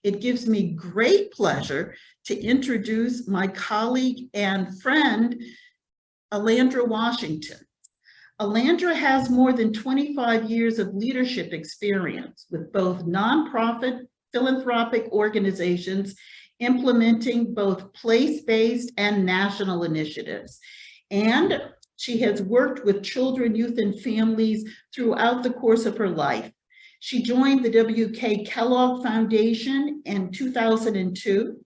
it gives me great pleasure to introduce my colleague and friend, Alandra Washington. Alandra has more than 25 years of leadership experience with both nonprofit philanthropic organizations implementing both place-based and national initiatives. And she has worked with children, youth, and families throughout the course of her life. She joined the W.K. Kellogg Foundation in 2002,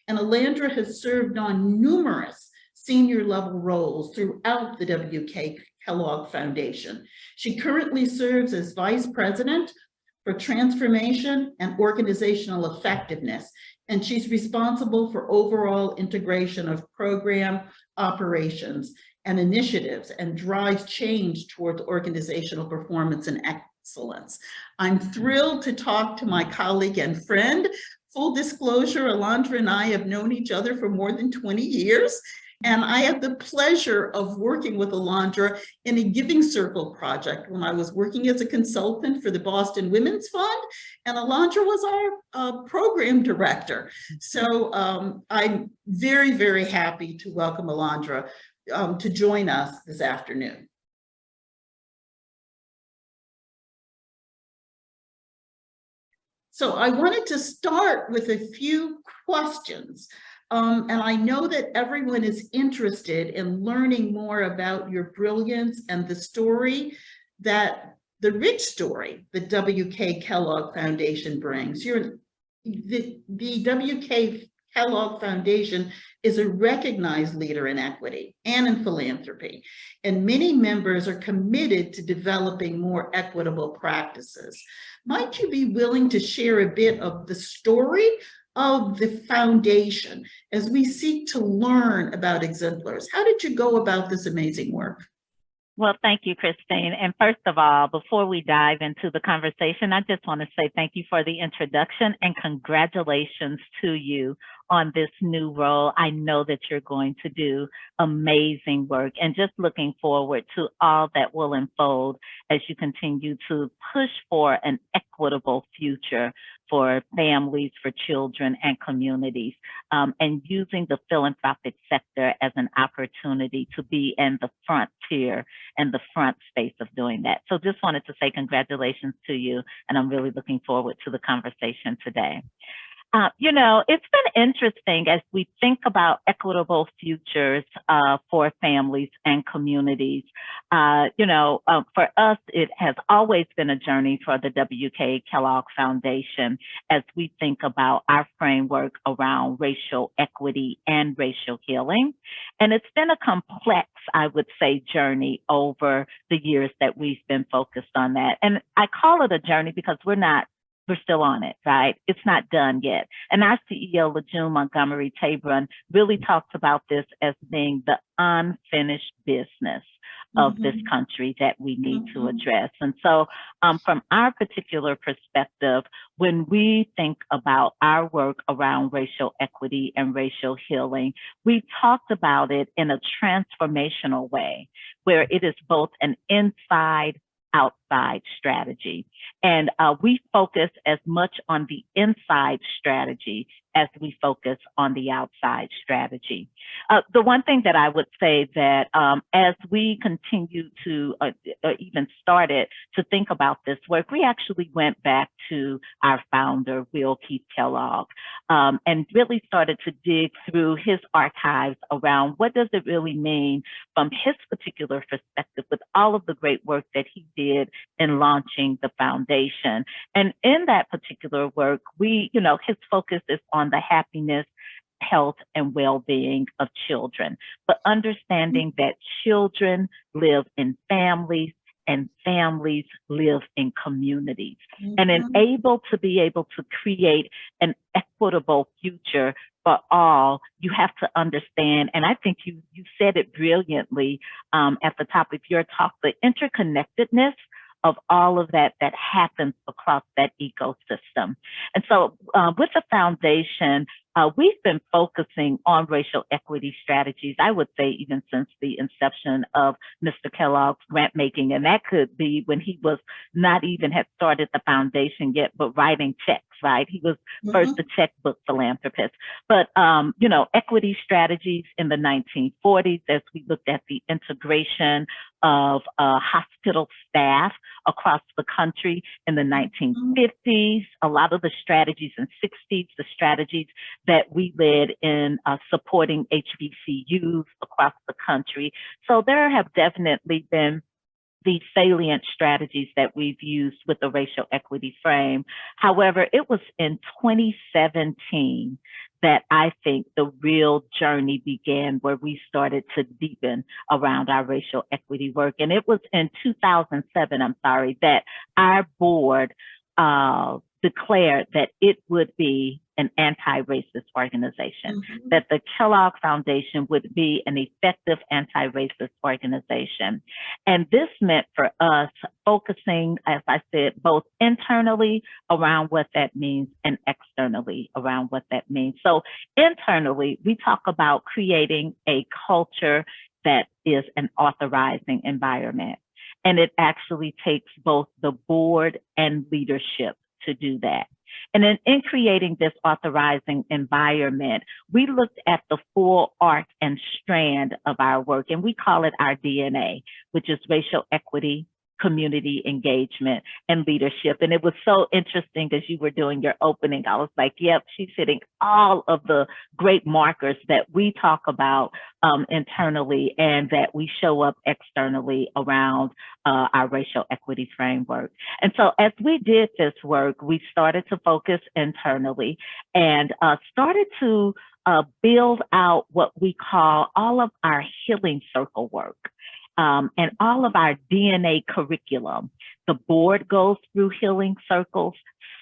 and Alandra has served on numerous senior level roles throughout the W.K. Kellogg Foundation. She currently serves as Vice President for Transformation and Organizational Effectiveness, and she's responsible for overall integration of program operations and initiatives and drives change towards organizational performance and excellence. I'm thrilled to talk to my colleague and friend. Full disclosure, Alandra and I have known each other for more than 20 years. And I had the pleasure of working with Alandra in a Giving Circle project when I was working as a consultant for the Boston Women's Fund, and Alandra was our program director. So I'm very, very happy to welcome Alandra to join us this afternoon. So I wanted to start with a few questions. And I know that everyone is interested in learning more about your brilliance and the story the rich story that W.K. Kellogg Foundation brings. The W.K. Kellogg Foundation is a recognized leader in equity and in philanthropy, and many members are committed to developing more equitable practices. Might you be willing to share a bit of the story of the foundation as we seek to learn about exemplars? How did you go about this amazing work? Well, thank you, Christine. And first of all, before we dive into the conversation, I just want to say thank you for the introduction and congratulations to you on this new role. I know that you're going to do amazing work, and just looking forward to all that will unfold as you continue to push for an equitable future for families, for children, and communities, and using the philanthropic sector as an opportunity to be in the frontier and the front space of doing that. So just wanted to say congratulations to you, and I'm really looking forward to the conversation today. You know, it's been interesting as we think about equitable futures for families and communities. For us, it has always been a journey for the W.K. Kellogg Foundation as we think about our framework around racial equity and racial healing. And it's been a complex, I would say, journey over the years that we've been focused on that. And I call it a journey because we're still on it, right? It's not done yet. And our CEO, Lejeune Montgomery Tabron, really talks about this as being the unfinished business of this country that we need to address. And so from our particular perspective, when we think about our work around racial equity and racial healing, we talked about it in a transformational way, where it is both an inside outside strategy. And we focus as much on the inside strategy as we focus on the outside strategy. The one thing that I would say that as we continue to even started to think about this work, we actually went back to our founder, Will Keith Kellogg, and really started to dig through his archives around what does it really mean from his particular perspective with all of the great work that he did in launching the foundation. And in that particular work, his focus is on the happiness, health, and well-being of children, but understanding that children live in families and families live in communities, and to be able to create an equitable future for all, you have to understand, and I think you said it brilliantly at the top of your talk, the interconnectedness of all of that happens across that ecosystem. And so with the foundation, we've been focusing on racial equity strategies, I would say even since the inception of Mr. Kellogg's grant making. And that could be when he was not even had started the foundation yet, but writing checks right? He was first a checkbook philanthropist. But, you know, equity strategies in the 1940s, as we looked at the integration of hospital staff across the country in the 1950s, a lot of the strategies in 60s, the strategies that we led in supporting HBCUs across the country. So there have definitely been these salient strategies that we've used with the racial equity frame. However, it was in 2017 that I think the real journey began, where we started to deepen around our racial equity work. And it was in 2007, that our board declared that it would be an anti-racist organization, that the Kellogg Foundation would be an effective anti-racist organization. And this meant for us focusing, as I said, both internally around what that means and externally around what that means. So internally, we talk about creating a culture that is an authorizing environment. And it actually takes both the board and leadership to do that. And then in creating this authorizing environment, we looked at the full arc and strand of our work, and we call it our DNA, which is racial equity, community engagement, and leadership. And it was so interesting as you were doing your opening. I was like, yep, she's hitting all of the great markers that we talk about internally and that we show up externally around our racial equity framework. And so as we did this work, we started to focus internally and started to build out what we call all of our healing circle work. And all of our DNA curriculum. The board goes through healing circles,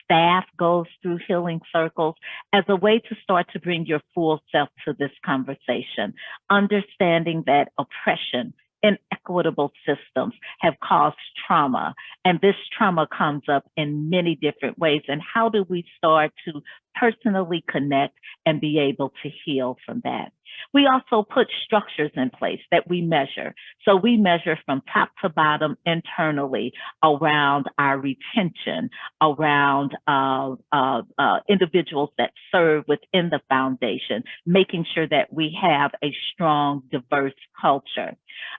staff goes through healing circles as a way to start to bring your full self to this conversation, understanding that oppression, inequitable systems have caused trauma, and this trauma comes up in many different ways. And how do we start to personally connect and be able to heal from that? We also put structures in place that we measure. So we measure from top to bottom internally around our retention, around individuals that serve within the foundation, making sure that we have a strong, diverse culture.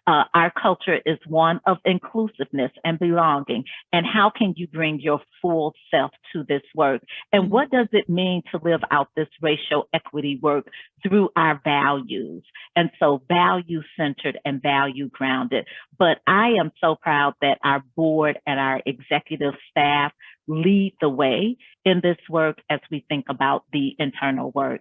Our culture is one of inclusiveness and belonging. And how can you bring your full self to this work? And what does it mean to live out this racial equity work through our values? And so value-centered and value-grounded. But I am so proud that our board and our executive staff lead the way in this work as we think about the internal work.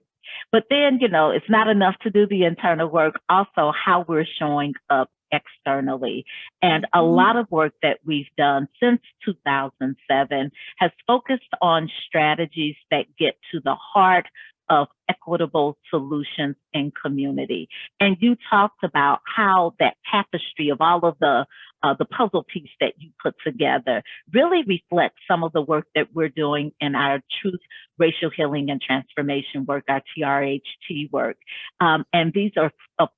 But then, you know, it's not enough to do the internal work, also how we're showing up externally. And a lot of work that we've done since 2007 has focused on strategies that get to the heart of equitable solutions in community. And you talked about how that tapestry of all of the puzzle piece that you put together really reflects some of the work that we're doing in our Truth, Racial Healing and Transformation work, our TRHT work. And these are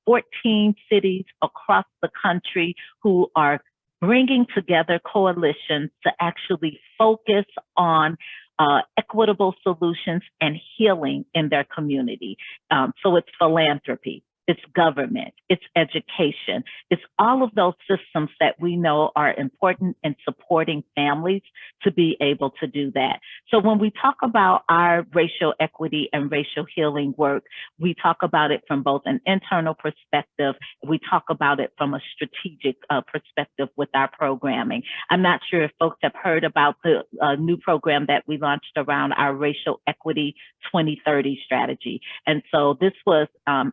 14 cities across the country who are bringing together coalitions to actually focus on equitable solutions and healing in their community. So it's philanthropy, it's government, it's education, it's all of those systems that we know are important in supporting families to be able to do that. So when we talk about our racial equity and racial healing work, we talk about it from both an internal perspective, we talk about it from a strategic perspective with our programming. I'm not sure if folks have heard about the new program that we launched around our racial equity 2030 strategy. And so this was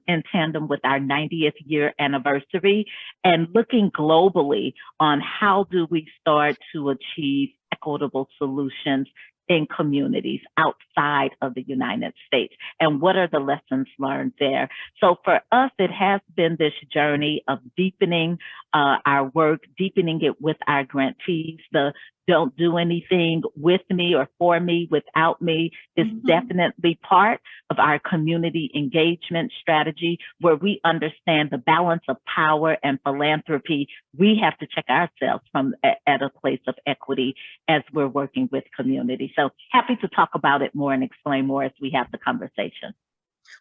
in tandem with our 90th year anniversary and looking globally on how do we start to achieve equitable solutions in communities outside of the United States, and what are the lessons learned there? So for us, it has been this journey of deepening our work, deepening it with our grantees. The don't do anything with me or for me without me is definitely part of our community engagement strategy, where we understand the balance of power and philanthropy. We have to check ourselves from at a place of equity as we're working with community. So happy to talk about it more and explain more as we have the conversation.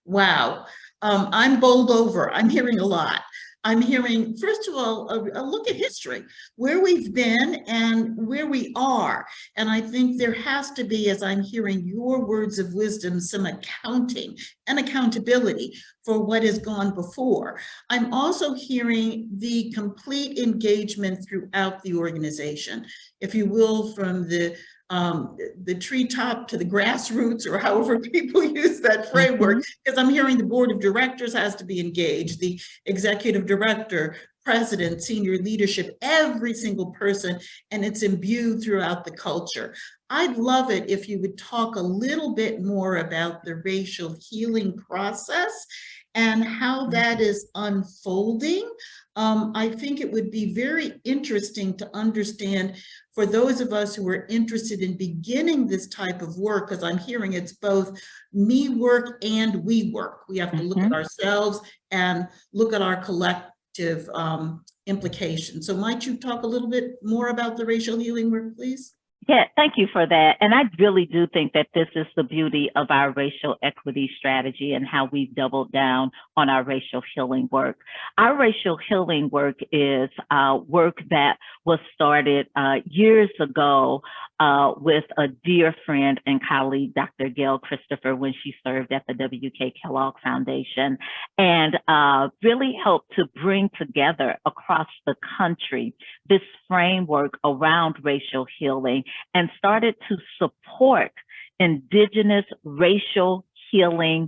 Wow. I'm bowled over. I'm hearing a lot. I'm hearing, first of all, a look at history, where we've been and where we are. And I think there has to be, as I'm hearing your words of wisdom, some accounting and accountability for what has gone before. I'm also hearing the complete engagement throughout the organization, if you will, from the treetop to the grassroots, or however people use that framework, because I'm hearing the board of directors has to be engaged, the executive director, president, senior leadership, every single person, and it's imbued throughout the culture. I'd love it if you would talk a little bit more about the racial healing process and how that is unfolding. I think it would be very interesting to understand for those of us who are interested in beginning this type of work, because I'm hearing it's both me work and we work. We have to look at ourselves and look at our collective implications. So might you talk a little bit more about the racial healing work, please? Yeah, thank you for that. And I really do think that this is the beauty of our racial equity strategy and how we've doubled down on our racial healing work. Our racial healing work is work that was started years ago with a dear friend and colleague, Dr. Gail Christopher, when she served at the Kellogg Foundation, and really helped to bring together across the country this framework around racial healing, and started to support Indigenous racial healing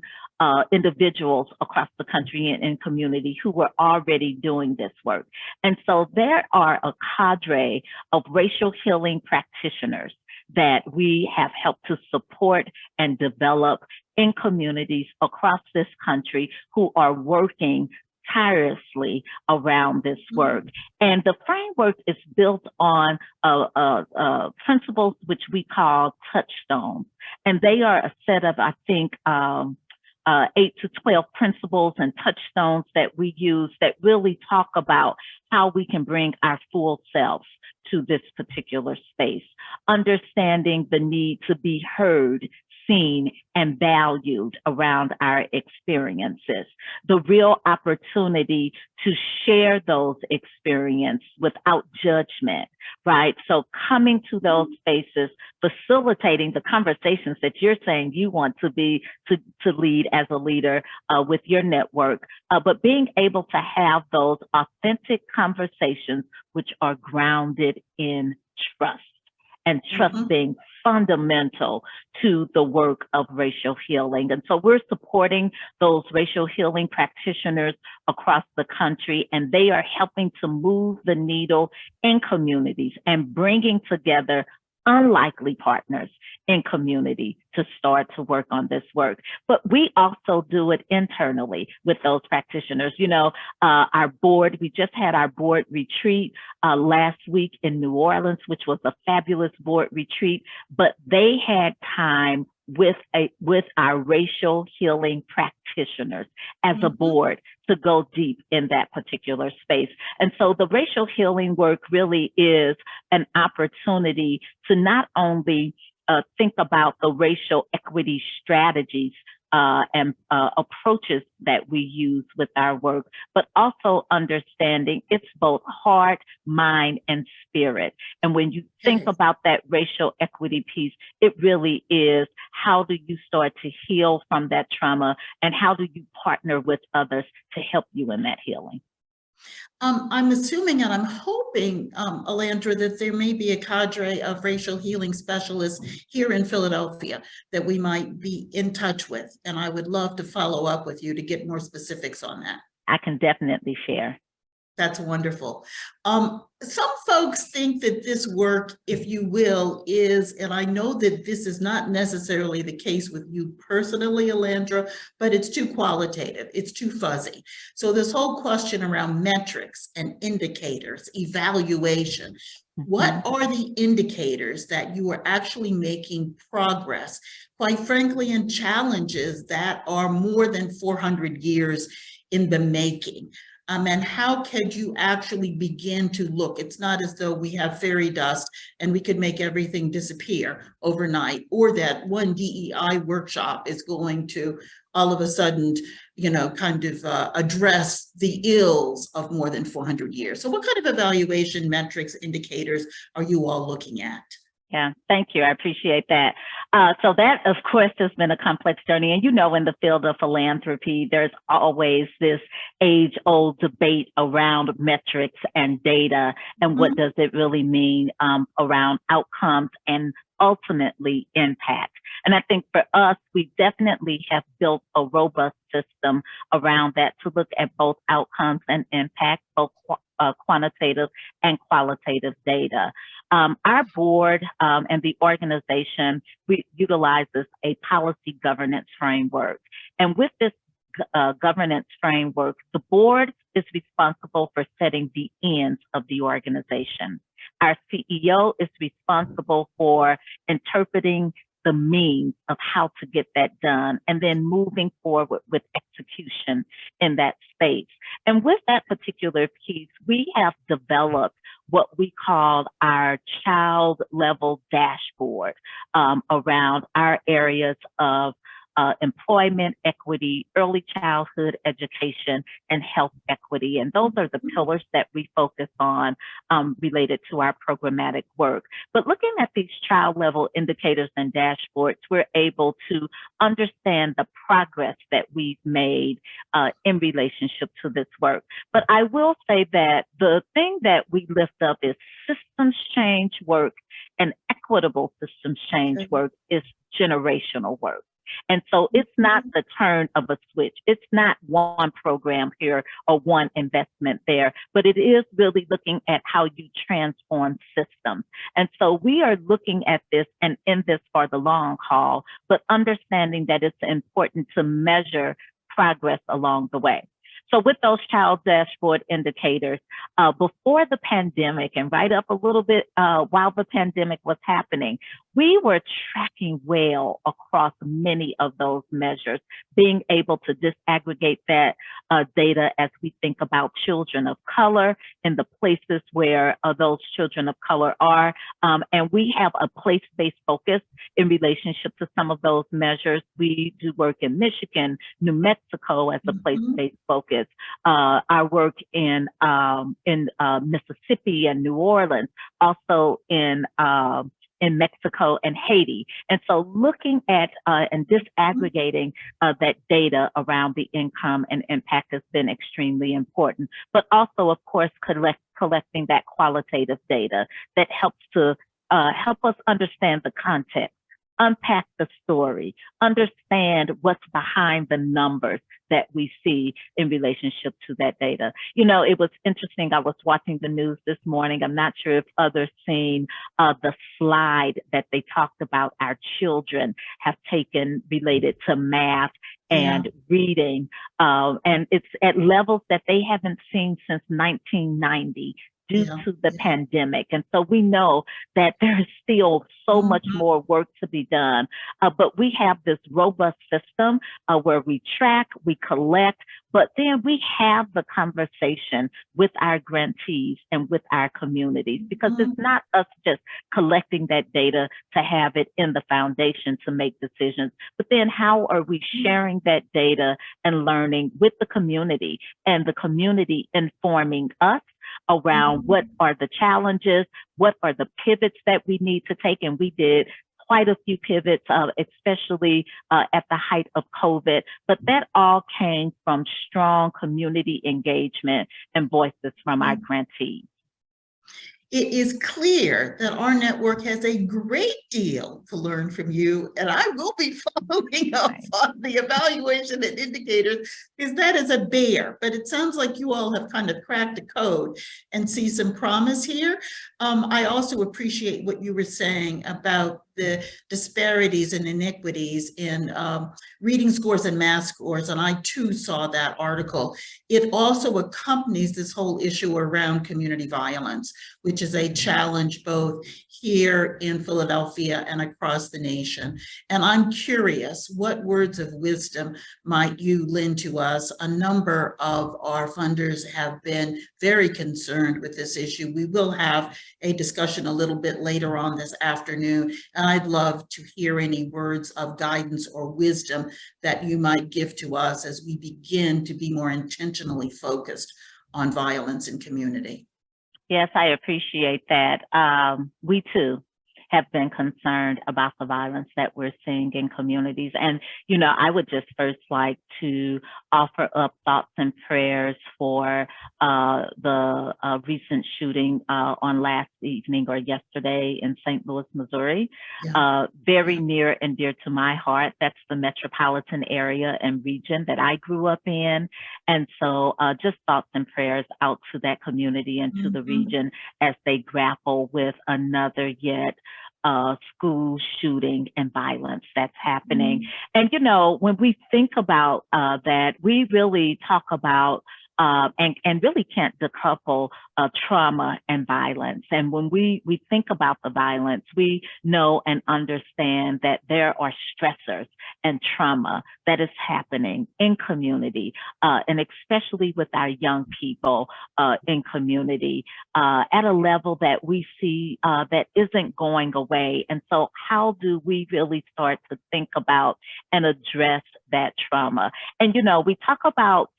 individuals across the country and community who were already doing this work. And so there are a cadre of racial healing practitioners that we have helped to support and develop in communities across this country who are working tirelessly around this work. And the framework is built on principles which we call touchstones. And they are a set of, I think, 8 to 12 principles and touchstones that we use that really talk about how we can bring our full selves to this particular space, understanding the need to be heard, seen, and valued around our experiences, the real opportunity to share those experiences without judgment, right? So coming to those spaces, facilitating the conversations that you're saying you want to lead as a leader with your network, but being able to have those authentic conversations which are grounded in trust, and trust being fundamental to the work of racial healing. And so we're supporting those racial healing practitioners across the country, and they are helping to move the needle in communities and bringing together unlikely partners in community to start to work on this work. But we also do it internally with those practitioners. You know, our board, we just had our board retreat last week in New Orleans, which was a fabulous board retreat, but they had time with our racial healing practitioners as a board to go deep in that particular space. And so the racial healing work really is an opportunity to not only think about the racial equity strategies and approaches that we use with our work, but also understanding it's both heart, mind, and spirit. And when you think about that racial equity piece, it really is, how do you start to heal from that trauma, and how do you partner with others to help you in that healing? I'm assuming and I'm hoping, Alandra, that there may be a cadre of racial healing specialists here in Philadelphia that we might be in touch with. And I would love to follow up with you to get more specifics on that. I can definitely share. That's wonderful. Some folks think that this work, if you will, is, and I know that this is not necessarily the case with you personally, Alandra, but it's too qualitative, it's too fuzzy. So this whole question around metrics and indicators, evaluation, what are the indicators that you are actually making progress, quite frankly, in challenges that are more than 400 years in the making? And how could you actually begin to look? It's not as though we have fairy dust and we could make everything disappear overnight, or that one DEI workshop is going to all of a sudden, kind of address the ills of more than 400 years. So what kind of evaluation metrics, indicators are you all looking at? Yeah, thank you. I appreciate that. So that, of course, has been a complex journey. And in the field of philanthropy, there's always this age-old debate around metrics and data and what does it really mean around outcomes and ultimately impact. And I think for us, we definitely have built a robust system around that to look at both outcomes and impact, both quantitative and qualitative data. Our board and the organization utilizes a policy governance framework. And with this governance framework, the board is responsible for setting the ends of the organization. Our CEO is responsible for interpreting the means of how to get that done, and then moving forward with execution in that space. And with that particular piece, we have developed what we call our child level dashboard around our areas of employment equity, early childhood education, and health equity. And those are the pillars that we focus on related to our programmatic work. But looking at these child level indicators and dashboards, we're able to understand the progress that we've made in relationship to this work. But I will say that the thing that we lift up is systems change work, and equitable systems change work is generational work. And so it's not the turn of a switch. It's not one program here or one investment there, but it is really looking at how you transform systems. And so we are looking at this and in this for the long haul, but understanding that it's important to measure progress along the way. So with those child dashboard indicators, before the pandemic and right up a little bit while the pandemic was happening, we were tracking well across many of those measures, being able to disaggregate that data as we think about children of color and the places where those children of color are. And we have a place-based focus in relationship to some of those measures. We do work in Michigan, New Mexico as a place-based focus. Our work in Mississippi and New Orleans, also in Mexico and Haiti. And so looking at and disaggregating that data around the income and impact has been extremely important, but also, of course, collecting that qualitative data that helps to help us understand the context, unpack the story, understand what's behind the numbers that we see in relationship to that data. It was interesting. I was watching the news this morning. I'm not sure if others seen the slide that they talked about our children have taken related to math and reading. And it's at levels that they haven't seen since 1990. Due to the pandemic. And so we know that there is still so much more work to be done, but we have this robust system where we track, we collect, but then we have the conversation with our grantees and with our communities, because it's not us just collecting that data to have it in the foundation to make decisions, but then how are we sharing that data and learning with the community, and the community informing us around what are the challenges, what are the pivots that we need to take. And we did quite a few pivots, especially at the height of COVID, but that all came from strong community engagement and voices from our grantees. it is clear that our network has a great deal to learn from you, and I will be following up on the evaluation and indicators, because that is a bear, but it sounds like you all have kind of cracked the code and see some promise here. I also appreciate what you were saying about the disparities and inequities in reading scores and math scores, and I too saw that article. It also accompanies this whole issue around community violence, which is a challenge both here in Philadelphia and across the nation. And I'm curious, what words of wisdom might you lend to us? A number of our funders have been very concerned with this issue. We will have a discussion a little bit later on this afternoon, and I'd love to hear any words of guidance or wisdom that you might give to us as we begin to be more intentionally focused on violence in community. Yes, I appreciate that. We too have been concerned about the violence that we're seeing in communities. And, you know, I would just first like to offer up thoughts and prayers for the recent shooting on last evening or yesterday in St. Louis, Missouri. Yeah. Very near and dear to my heart. That's the metropolitan area and region that I grew up in. And so just thoughts and prayers out to that community and to the region as they grapple with another yet school shooting and violence that's happening. And, you know, when we think about that, we really talk about and really can't decouple trauma and violence. And when we think about the violence, we know and understand that there are stressors and trauma that is happening in community, and especially with our young people in community at a level that we see that isn't going away. And so how do we really start to think about and address that trauma? And, you know, we talk about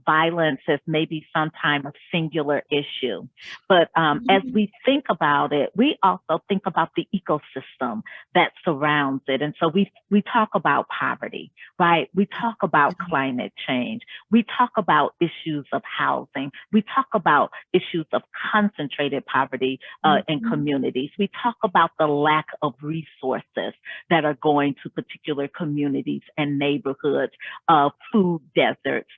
violence as maybe sometimes a singular issue. But as we think about it, we also think about the ecosystem that surrounds it. And so we talk about poverty, right? We talk about climate change. We talk about issues of housing. We talk about issues of concentrated poverty in communities. We talk about the lack of resources that are going to particular communities and neighborhoods, food deserts,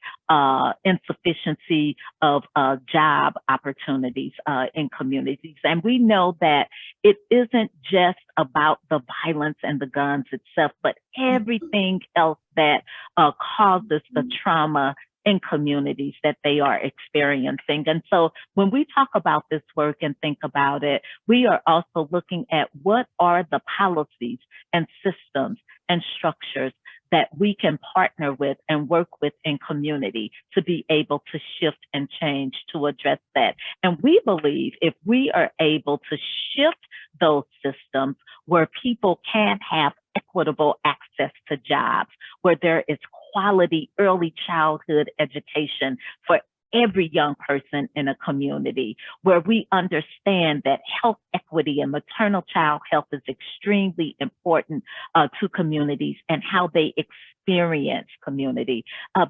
insufficiency of job opportunities in communities. And we know that it isn't just about the violence and the guns itself, but everything else that causes the trauma in communities that they are experiencing. And so when we talk about this work and think about it, we are also looking at what are the policies and systems and structures that we can partner with and work with in community to be able to shift and change to address that. And we believe if we are able to shift those systems where people can have equitable access to jobs, where there is quality early childhood education for every young person in a community, where we understand that health equity and maternal child health is extremely important to communities and how they experience community.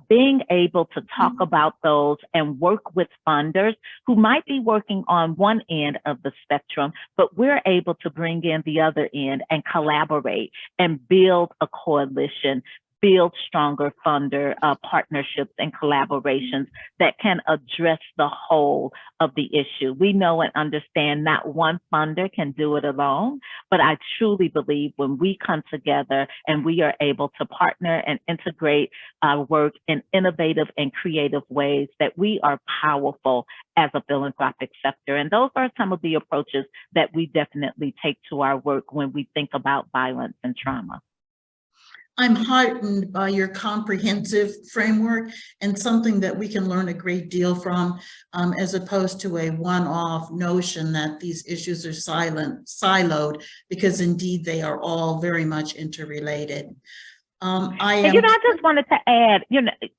Being able to talk about those and work with funders who might be working on one end of the spectrum, but we're able to bring in the other end and collaborate and build a coalition, build stronger funder partnerships and collaborations that can address the whole of the issue. We know and understand not one funder can do it alone, but I truly believe when we come together and we are able to partner and integrate our work in innovative and creative ways, that we are powerful as a philanthropic sector. And those are some of the approaches that we definitely take to our work when we think about violence and trauma. I'm heartened by your comprehensive framework and something that we can learn a great deal from, as opposed to a one-off notion that these issues are siloed, because indeed they are all very much interrelated. I just wanted to add,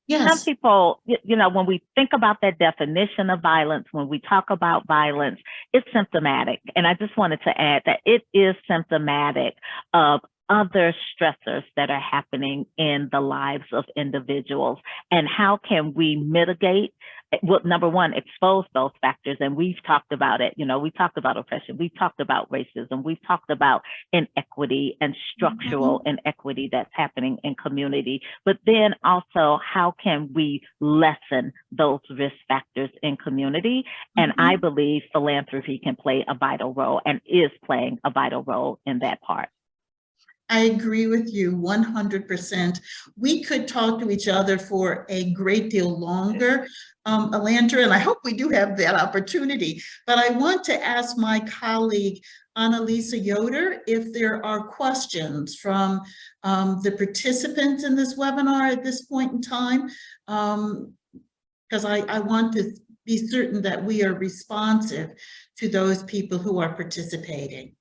yes. Some people, when we think about that definition of violence, when we talk about violence, it's symptomatic. And I just wanted to add that it is symptomatic of other stressors that are happening in the lives of individuals, and how can we mitigate, well, number one, expose those factors. And we've talked about it. We talked about oppression, we've talked about racism, we've talked about inequity and structural inequity that's happening in community. But then also, how can we lessen those risk factors in community? And I believe philanthropy can play a vital role and is playing a vital role in that part. I agree with you 100%. We could talk to each other for a great deal longer, Alandra, and I hope we do have that opportunity. But I want to ask my colleague, Annalisa Yoder, if there are questions from the participants in this webinar at this point in time, because I want to be certain that we are responsive to those people who are participating.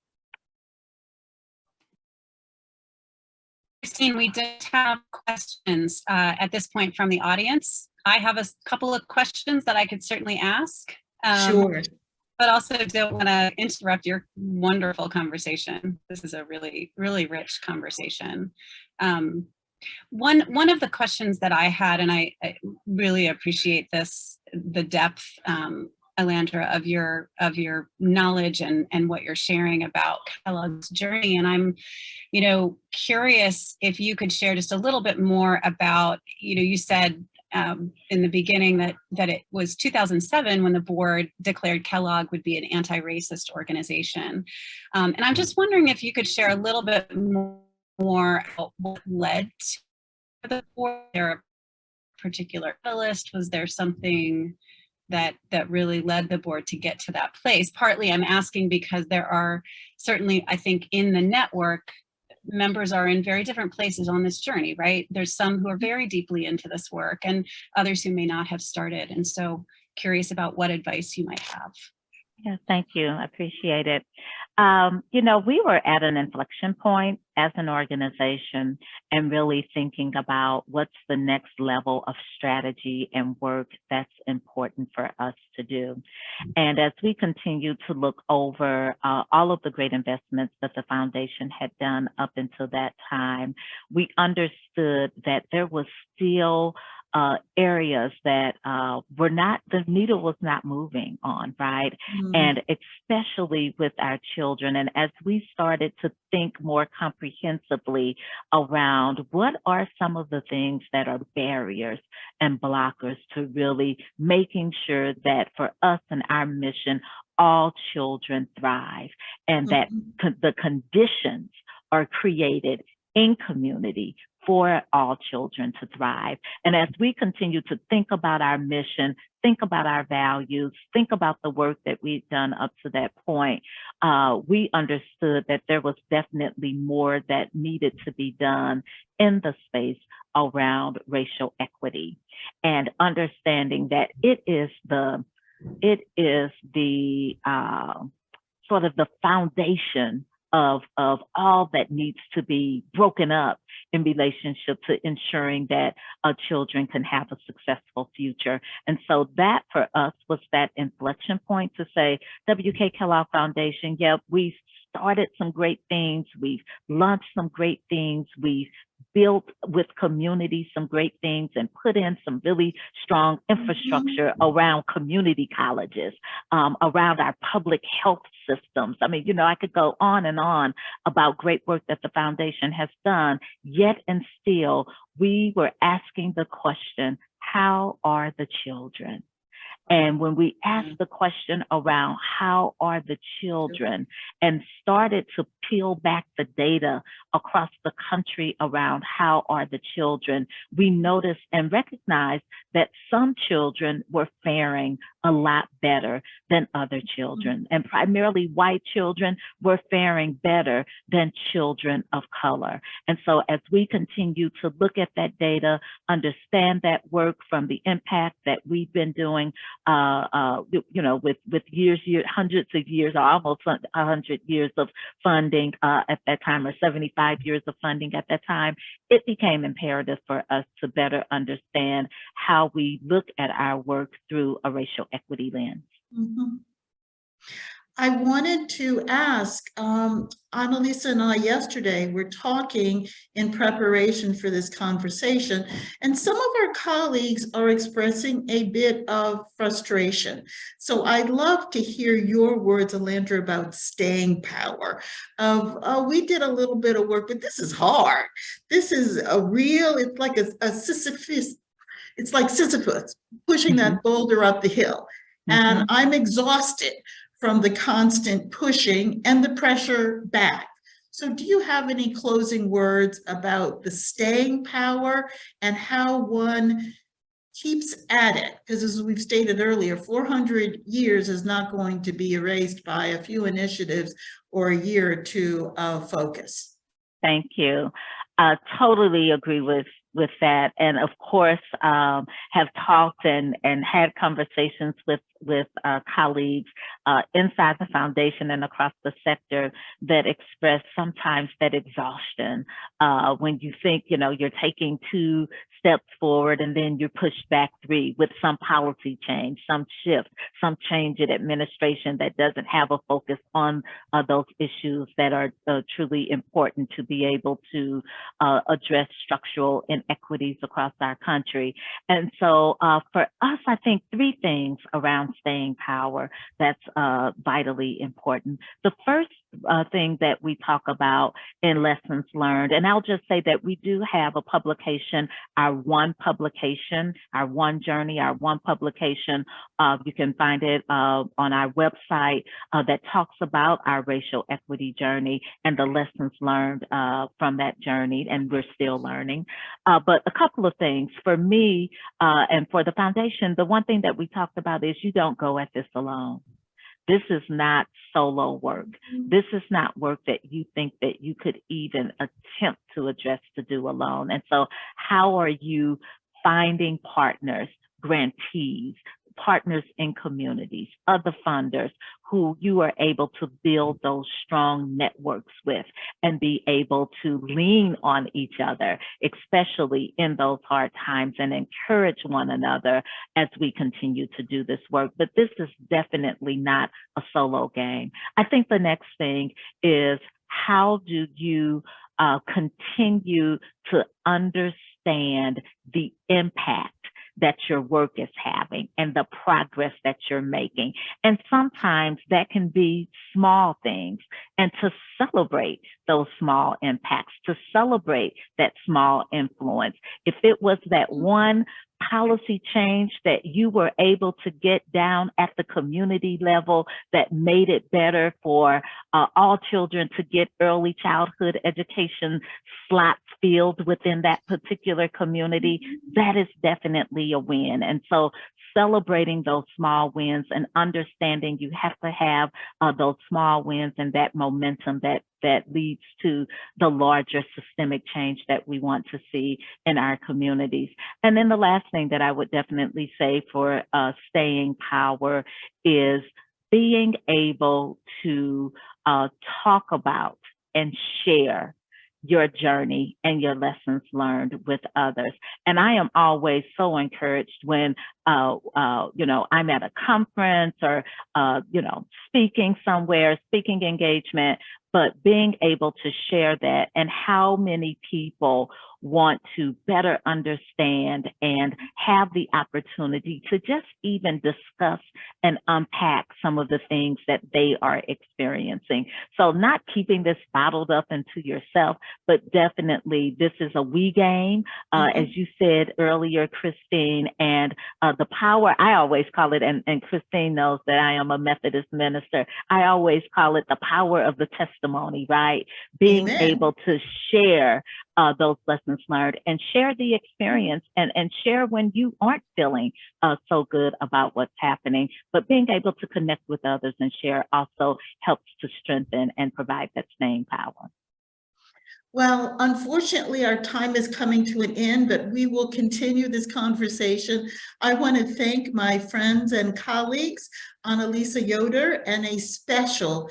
Christine, we did have questions at this point from the audience. I have a couple of questions that I could certainly ask. Sure. But also don't want to interrupt your wonderful conversation. This is a really, really rich conversation. One of the questions that I had, and I really appreciate the depth, Alandra, of your knowledge and what you're sharing about Kellogg's journey. And I'm, curious if you could share just a little bit more about, you said in the beginning that it was 2007 when the board declared Kellogg would be an anti-racist organization. And I'm just wondering if you could share a little bit more about what led to the board. Was there a particular list? Was there something that really led the board to get to that place? Partly I'm asking because there are certainly, I think, in the network, members are in very different places on this journey, right? There's some who are very deeply into this work and others who may not have started. And so curious about what advice you might have. Yeah, thank you. I appreciate it. We were at an inflection point as an organization and really thinking about what's the next level of strategy and work that's important for us to do. And as we continue to look over all of the great investments that the foundation had done up until that time, we understood that there was still areas that the needle was not moving on, right? And especially with our children. And as we started to think more comprehensively around what are some of the things that are barriers and blockers to really making sure that for us and our mission, all children thrive, and that the conditions are created in community for all children to thrive. And as we continue to think about our mission, think about our values, think about the work that we've done up to that point, we understood that there was definitely more that needed to be done in the space around racial equity, and understanding that it is the sort of the foundation of all that needs to be broken up in relationship to ensuring that children can have a successful future. And so that for us was that inflection point to say, WK Kellogg Foundation, yeah, we've started some great things, we've launched some great things, we've built with community some great things and put in some really strong infrastructure around community colleges, around our public health systems. I mean, I could go on and on about great work that the foundation has done, yet and still we were asking the question, how are the children? And when we asked the question around how are the children and started to peel back the data across the country around how are the children, we noticed and recognized that some children were faring a lot better than other children. And primarily white children were faring better than children of color. And so as we continue to look at that data, understand that work from the impact that we've been doing, with hundreds of years, or almost 100 years of funding at that time, or 75 years of funding at that time, it became imperative for us to better understand how we look at our work through a racial equity lens. I wanted to ask, Annalisa and I yesterday were talking in preparation for this conversation, and some of our colleagues are expressing a bit of frustration. So I'd love to hear your words, Alandra, about staying power. We did a little bit of work, but this is hard. This is it's like a Sisyphus. It's like Sisyphus pushing that boulder up the hill. And I'm exhausted from the constant pushing and the pressure back. So do you have any closing words about the staying power and how one keeps at it? Because as we've stated earlier, 400 years is not going to be erased by a few initiatives or a year or two of focus. Thank you. I totally agree with that, and of course have talked and had conversations with colleagues inside the foundation and across the sector that express sometimes that exhaustion when you think you're taking 2 steps forward and then you're pushed back 3 with some policy change, some shift, some change in administration that doesn't have a focus on those issues that are truly important to be able to address structural inequities across our country. And so for us, I think 3 things around staying power that's vitally important. The first thing that we talk about in lessons learned, and I'll just say that we do have a publication, our one journey, our one publication. You can find it on our website that talks about our racial equity journey and the lessons learned from that journey, and we're still learning. But a couple of things for me and for the foundation, the one thing that we talked about is you don't go at this alone. This is not solo work. This is not work that you think that you could even attempt to address to do alone. And so how are you finding partners, grantees, partners in communities, other funders who you are able to build those strong networks with and be able to lean on each other, especially in those hard times, and encourage one another as we continue to do this work. But this is definitely not a solo game. I think the next thing is, how do you continue to understand the impact that your work is having and the progress that you're making? And sometimes that can be small things, and to celebrate those small impacts, to celebrate that small influence. If it was that one policy change that you were able to get down at the community level that made it better for all children to get early childhood education slots filled within that particular community, that is definitely a win. And so celebrating those small wins and understanding you have to have those small wins and that momentum that leads to the larger systemic change that we want to see in our communities. And then the last thing that I would definitely say for staying power is being able to talk about and share your journey and your lessons learned with others. And I am always so encouraged when, I'm at a conference or, speaking somewhere, speaking engagement, but being able to share that, and how many people want to better understand and have the opportunity to just even discuss and unpack some of the things that they are experiencing. So not keeping this bottled up into yourself, but definitely this is a we game, as you said earlier, Christine, and the power, I always call it, and Christine knows that I am a Methodist minister, I always call it the power of the testimony, right? Being able to share those lessons learned and share the experience, and share when you aren't feeling so good about what's happening, but being able to connect with others and share also helps to strengthen and provide that staying power. Well, unfortunately, our time is coming to an end, but we will continue this conversation. I want to thank my friends and colleagues, Annalisa Yoder, and a special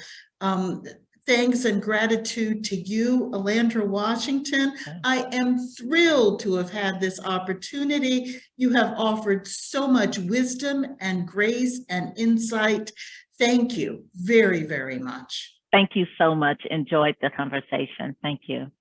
thanks and gratitude to you, Alandra Washington. I am thrilled to have had this opportunity. You have offered so much wisdom and grace and insight. Thank you very, very much. Thank you so much. Enjoyed the conversation. Thank you.